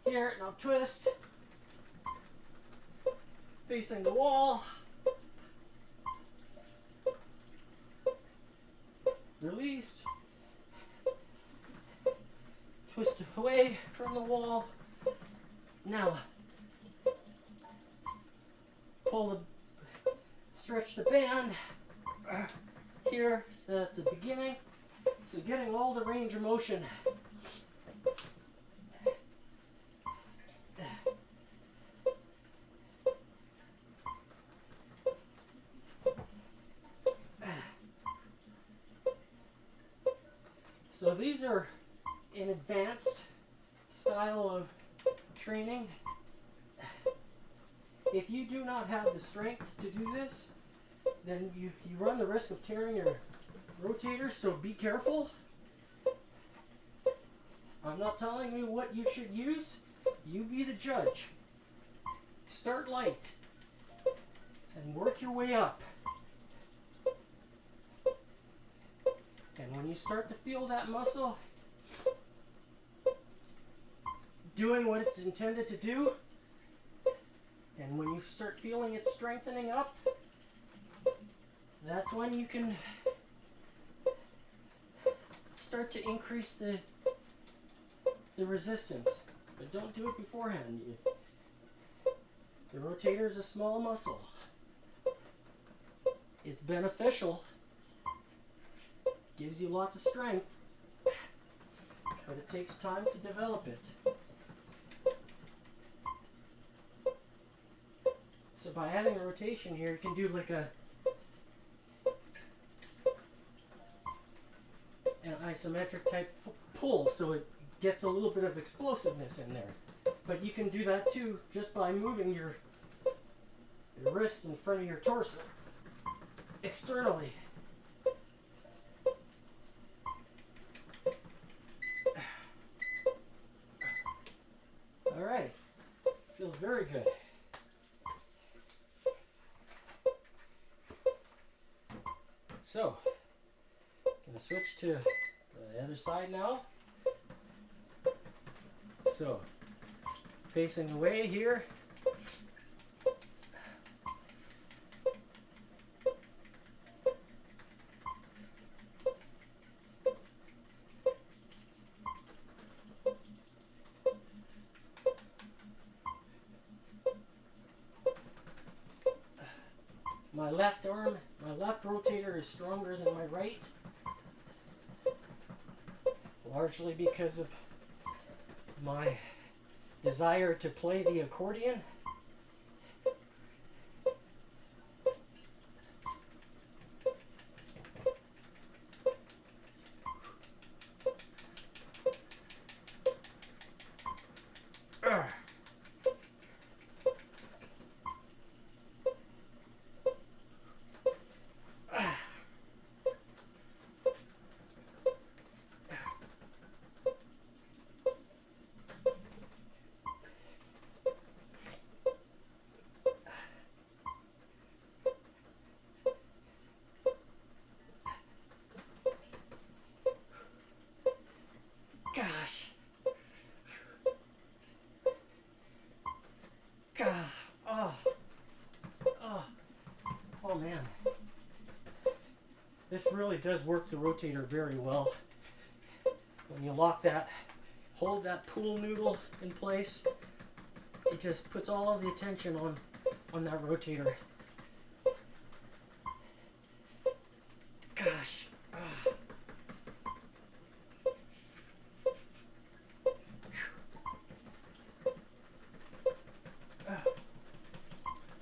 here, and I'll twist, facing the wall, release, twist away from the wall. Now, stretch the band here, so that's the beginning. So getting all the range of motion. So these are an advanced style of training. If you do not have the strength to do this, then you run the risk of tearing your rotator, so be careful. I'm not telling you what you should use. You be the judge. Start light and work your way up. And when you start to feel that muscle doing what it's intended to do, and when you start feeling it strengthening up, that's when you can start to increase the resistance. But don't do it beforehand. The rotator is a small muscle. It's beneficial. Gives you lots of strength. But it takes time to develop it. So by adding a rotation here, you can do like an isometric type pull, so it gets a little bit of explosiveness in there. But you can do that too just by moving your wrist in front of your torso externally. All right, feels very good. So, going to switch to the other side now. So, facing away here. My left arm, my left rotator is stronger than my right, largely because of my desire to play the accordion. Gosh. God. Oh. Oh. Oh man. This really does work the rotator very well. When you lock that, hold that pool noodle in place, it just puts all of the attention on that rotator. Gosh. Oh.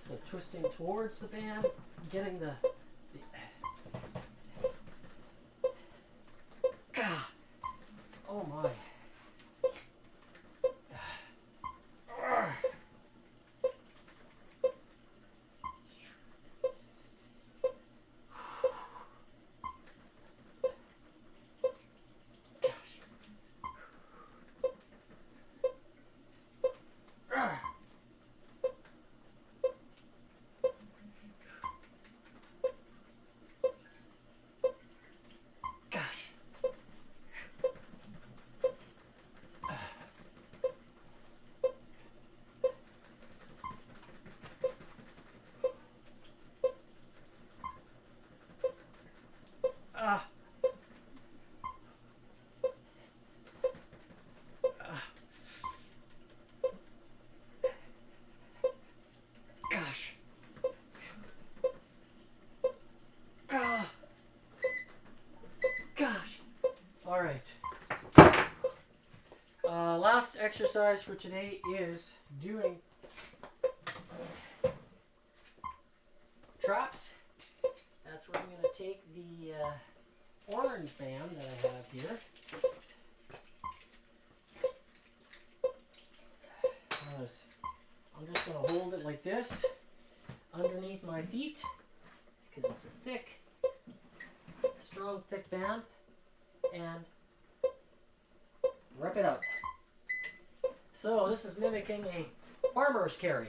So twisting towards the band, getting the exercise for today is doing traps. That's where I'm going to take the orange band that I have here. I'm just going to hold it like this underneath my feet because it's a thick, strong, thick band, and rip it out. So this is mimicking a farmer's carry.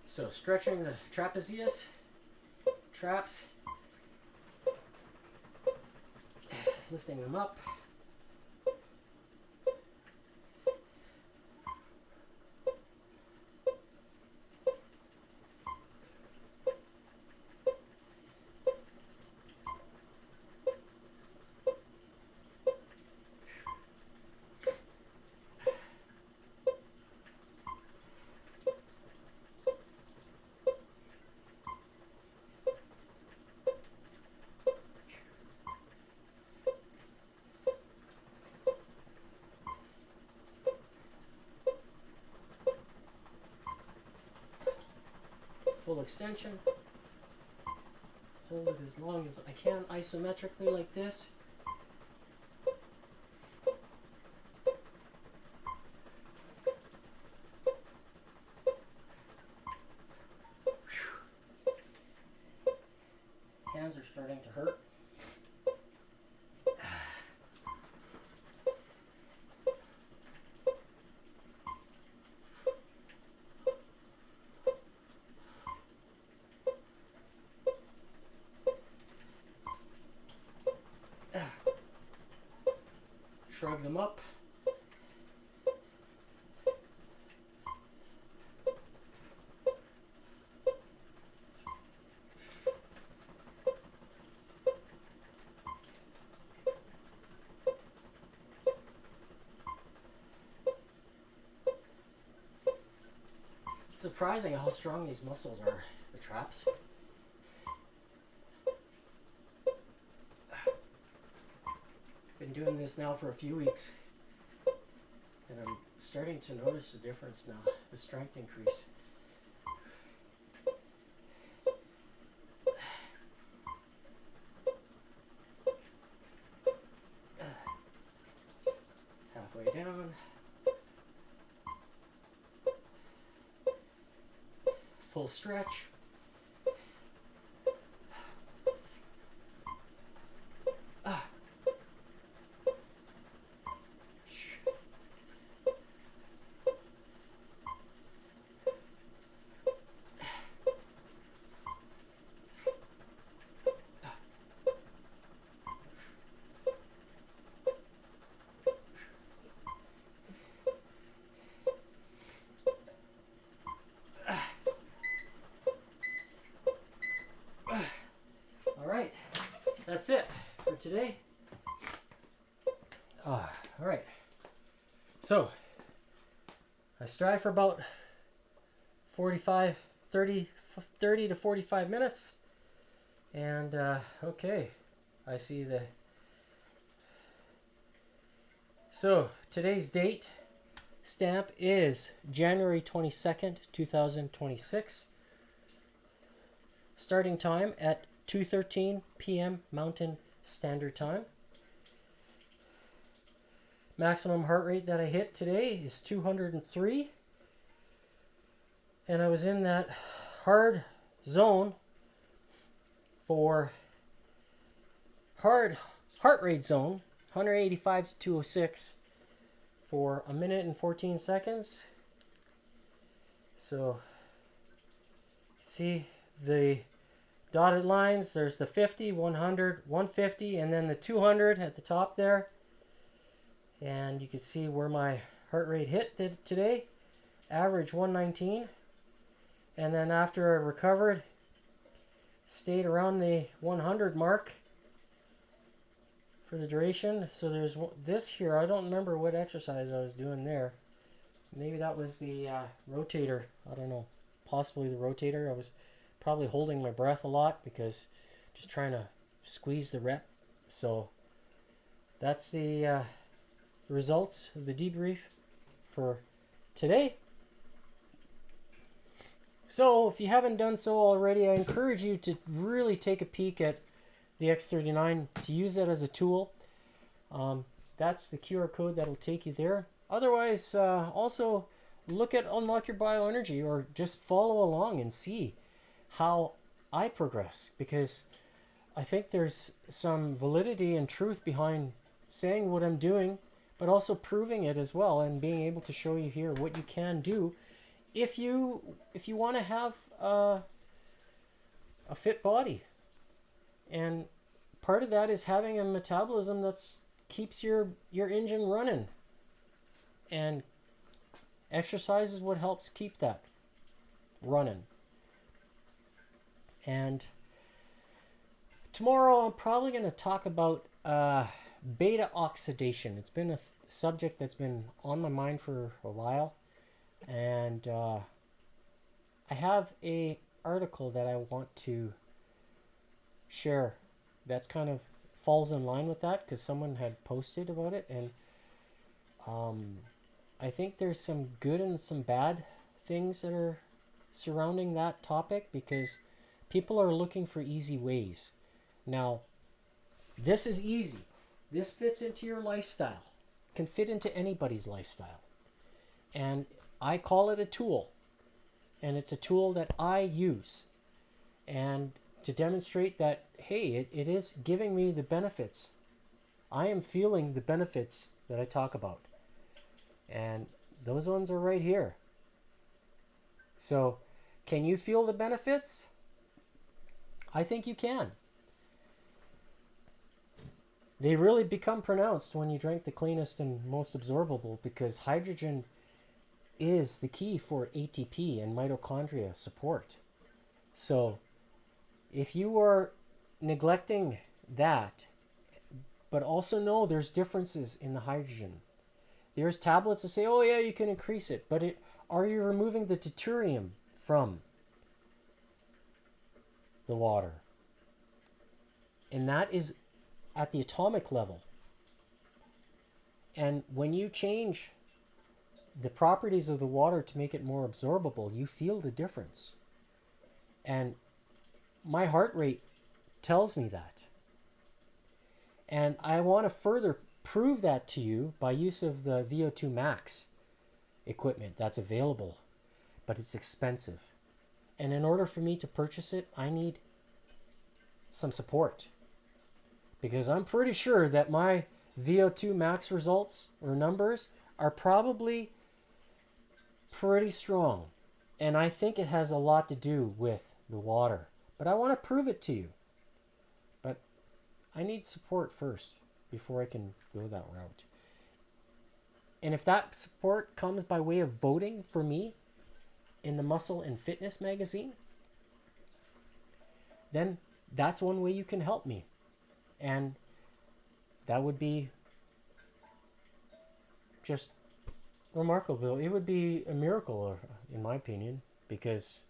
So stretching the trapezius, traps, lifting them up. Full extension. Hold it as long as I can isometrically like this. Hands are starting to hurt. Shrug them up. It's surprising how strong these muscles are, the traps. Been doing this now for a few weeks, and I'm starting to notice the difference now, the strength increase. Halfway down. Full stretch. Alright, that's it for today. Alright, so I strive for about 30 to 45 minutes, and okay, I see the... So today's date stamp is January 22nd, 2026. Starting time at 2:13 p.m. Mountain Standard Time. Maximum heart rate that I hit today is 203. And I was in that hard zone for hard heart rate zone, 185 to 206 for 1 minute and 14 seconds. So, see the dotted lines, there's the 50, 100, 150, and then the 200 at the top there. And you can see where my heart rate hit today. Average 119. And then after I recovered, stayed around the 100 mark for the duration. So there's this here. I don't remember what exercise I was doing there. Maybe that was the rotator. I don't know. Possibly the rotator. I was probably holding my breath a lot because just trying to squeeze the rep. So that's the results of the debrief for today. So if you haven't done so already, I encourage you to really take a peek at the X39, to use that as a tool. That's the QR code that'll take you there. Otherwise, also look at Unlock Your Bioenergy, or just follow along and see how I progress, because I think there's some validity and truth behind saying what I'm doing, but also proving it as well, and being able to show you here what you can do if you want to have a fit body. And part of that is having a metabolism that keeps your engine running, and exercise is what helps keep that running. And tomorrow I'm probably going to talk about beta oxidation. It's been a subject that's been on my mind for a while, and I have a article that I want to share that's kind of falls in line with that, because someone had posted about it, and I think there's some good and some bad things that are surrounding that topic, because people are looking for easy ways. Now, this is easy. This fits into your lifestyle. Can fit into anybody's lifestyle. And I call it a tool. And it's a tool that I use. And to demonstrate that, hey, it is giving me the benefits. I am feeling the benefits that I talk about. And those ones are right here. So, can you feel the benefits? I think you can. They really become pronounced when you drink the cleanest and most absorbable, because hydrogen is the key for ATP and mitochondria support. So if you are neglecting that, but also know there's differences in the hydrogen. There's tablets that say, oh yeah, you can increase it, but are you removing the deuterium from the water? And that is at the atomic level. And when you change the properties of the water to make it more absorbable, you feel the difference. And my heart rate tells me that. And I want to further prove that to you by use of the VO2 Max equipment that's available, but it's expensive. And in order for me to purchase it, I need some support, because I'm pretty sure that my VO2 Max results or numbers are probably pretty strong. And I think it has a lot to do with the water. But I want to prove it to you. But I need support first before I can go that route. And if that support comes by way of voting for me in the Muscle and Fitness magazine, then that's one way you can help me. And that would be just remarkable. It would be a miracle, in my opinion, because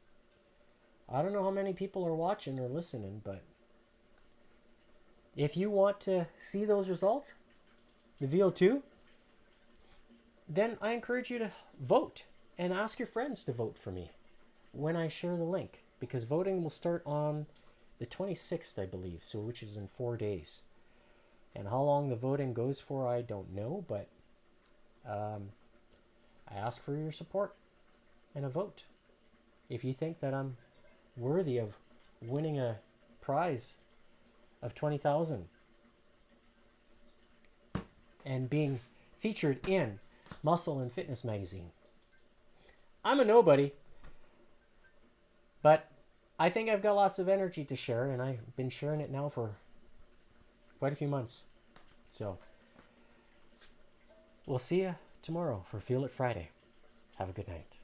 I don't know how many people are watching or listening, but if you want to see those results, the VO2, then I encourage you to vote and ask your friends to vote for me when I share the link, because voting will start on the 26th, I believe, so which is in 4 days. And how long the voting goes for, I don't know, but I ask for your support and a vote. If you think that I'm worthy of winning a prize of $20,000 and being featured in Muscle and Fitness magazine. I'm a nobody, but I think I've got lots of energy to share, and I've been sharing it now for quite a few months. So we'll see you tomorrow for Feel It Friday. Have a good night.